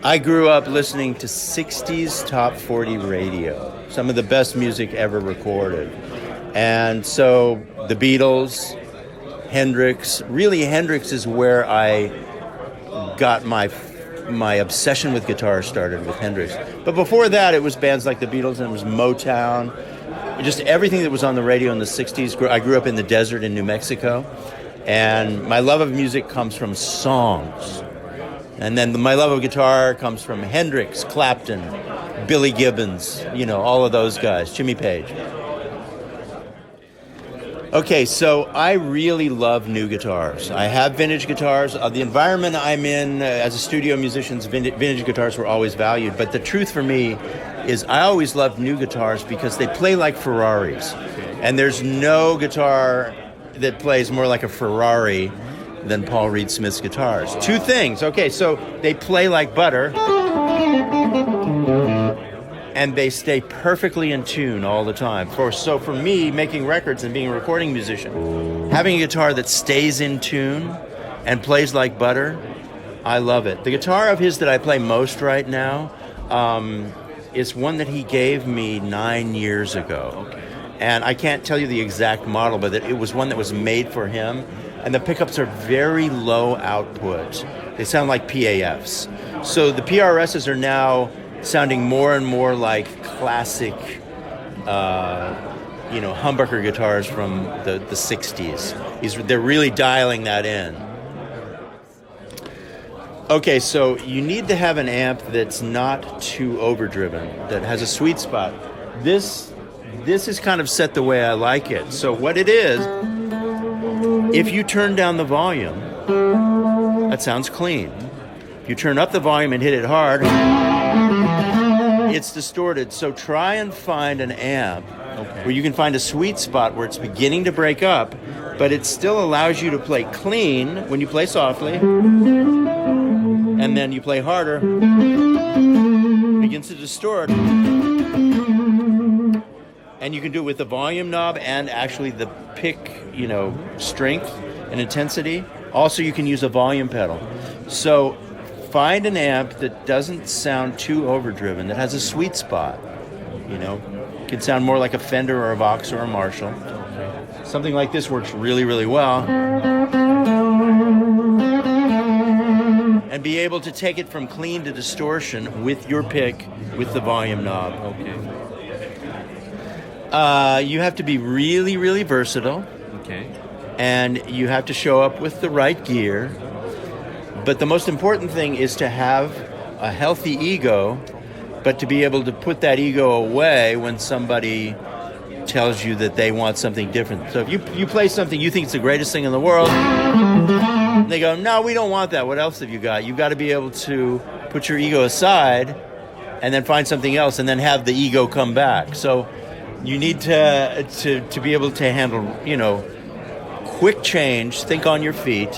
I grew up listening to 60s top 40 radio, some of the best music ever recorded. And so the Beatles, Hendrix is where I got my obsession with guitar started with Hendrix. But before that, it was bands like the Beatles, and it was Motown, just everything that was on the radio in the 60s. I grew up in the desert in New Mexico, and my love of music comes from songs. And then my love of guitar comes from Hendrix, Clapton, Billy Gibbons, all of those guys, Jimmy Page. Okay, so I really love new guitars. I have vintage guitars. The environment I'm in as a studio musician, vintage guitars were always valued. But the truth for me is I always loved new guitars because they play like Ferraris. And there's no guitar that plays more like a Ferrari than Paul Reed Smith's guitars. Two things. Okay, so they play like butter, and they stay perfectly in tune all the time. So for me, making records and being a recording musician, having a guitar that stays in tune and plays like butter, I love it. The guitar of his that I play most right now is one that he gave me 9 years ago. And I can't tell you the exact model, but it was one that was made for him. And the pickups are very low output. They sound like PAFs. So the PRSs are now sounding more and more like classic, humbucker guitars from the 60s. They're really dialing that in. Okay, so you need to have an amp that's not too overdriven, that has a sweet spot. This is kind of set the way I like it. So what it is, if you turn down the volume, that sounds clean. If you turn up the volume and hit it hard, it's distorted. So try and find an amp where you can find a sweet spot where it's beginning to break up, but it still allows you to play clean when you play softly, and then you play harder, it begins to distort. And you can do it with the volume knob and actually the pick, strength and intensity. Also, you can use a volume pedal. So find an amp that doesn't sound too overdriven, that has a sweet spot. It can sound more like a Fender or a Vox or a Marshall. Something like this works really, really well. And be able to take it from clean to distortion with your pick, with the volume knob. Okay. You have to be really, really versatile. Okay. And you have to show up with the right gear. But the most important thing is to have a healthy ego, but to be able to put that ego away when somebody tells you that they want something different. So if you play something you think is the greatest thing in the world, they go, no, we don't want that. What else have you got? You've got to be able to put your ego aside and then find something else and then have the ego come back. So you need to be able to handle, quick change, think on your feet,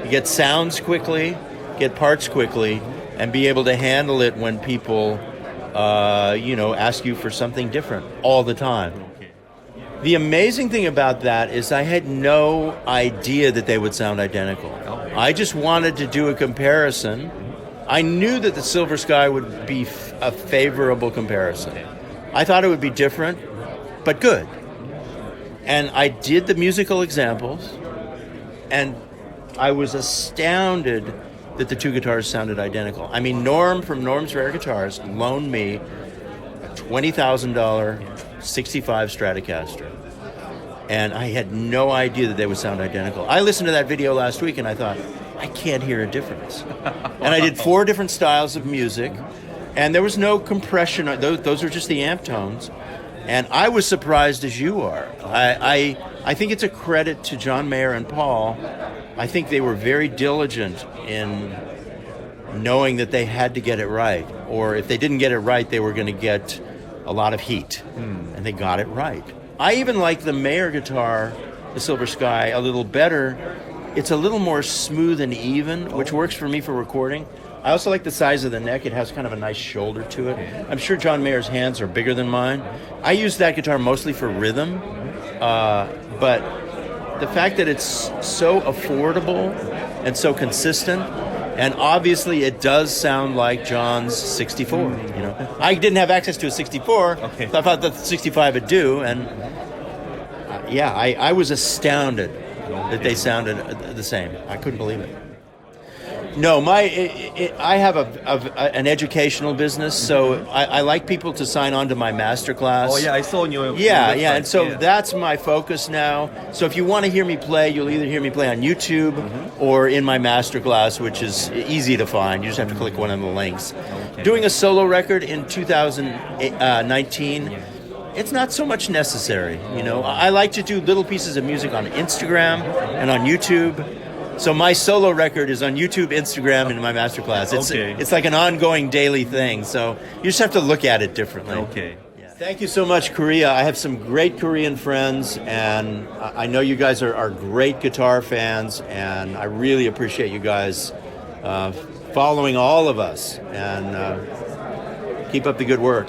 get sounds quickly, get parts quickly, and be able to handle it when people, ask you for something different all the time. The amazing thing about that is I had no idea that they would sound identical. I just wanted to do a comparison. I knew that the Silver Sky would be a favorable comparison. I thought it would be different, but good. And I did the musical examples, and I was astounded that the two guitars sounded identical. I mean, Norm from Norm's Rare Guitars loaned me a $20,000 65 Stratocaster. And I had no idea that they would sound identical. I listened to that video last week and I thought, I can't hear a difference. And I did 4 different styles of music, and there was no compression. Those are just the amp tones. And I was surprised as you are. I think it's a credit to John Mayer and Paul. I think they were very diligent in knowing that they had to get it right. Or if they didn't get it right, they were going to get a lot of heat, and they got it right. I even like the Mayer guitar, the Silver Sky, a little better. It's a little more smooth and even, which works for me for recording. I also like the size of the neck. It has kind of a nice shoulder to it. I'm sure John Mayer's hands are bigger than mine. I use that guitar mostly for rhythm, but the fact that it's so affordable and so consistent, and obviously it does sound like John's 64. You know, I didn't have access to a 64, so I thought that the 65 would do, and I was astounded that they sounded the same. I couldn't believe it. No, I have an educational business, so I like people to sign on to my masterclass. Oh yeah, I saw on your yeah, website. and so that's my focus now. So if you want to hear me play, you'll either hear me play on YouTube or in my masterclass, which is easy to find. You just have to click one of the links. Okay. Doing a solo record in 2019, it's not so much necessary. You know, I like to do little pieces of music on Instagram and on YouTube. So my solo record is on YouTube, Instagram, and my masterclass. It's like an ongoing daily thing. So you just have to look at it differently. Okay. Yeah. Thank you so much, Korea. I have some great Korean friends, and I know you guys are great guitar fans, and I really appreciate you guys following all of us, and keep up the good work.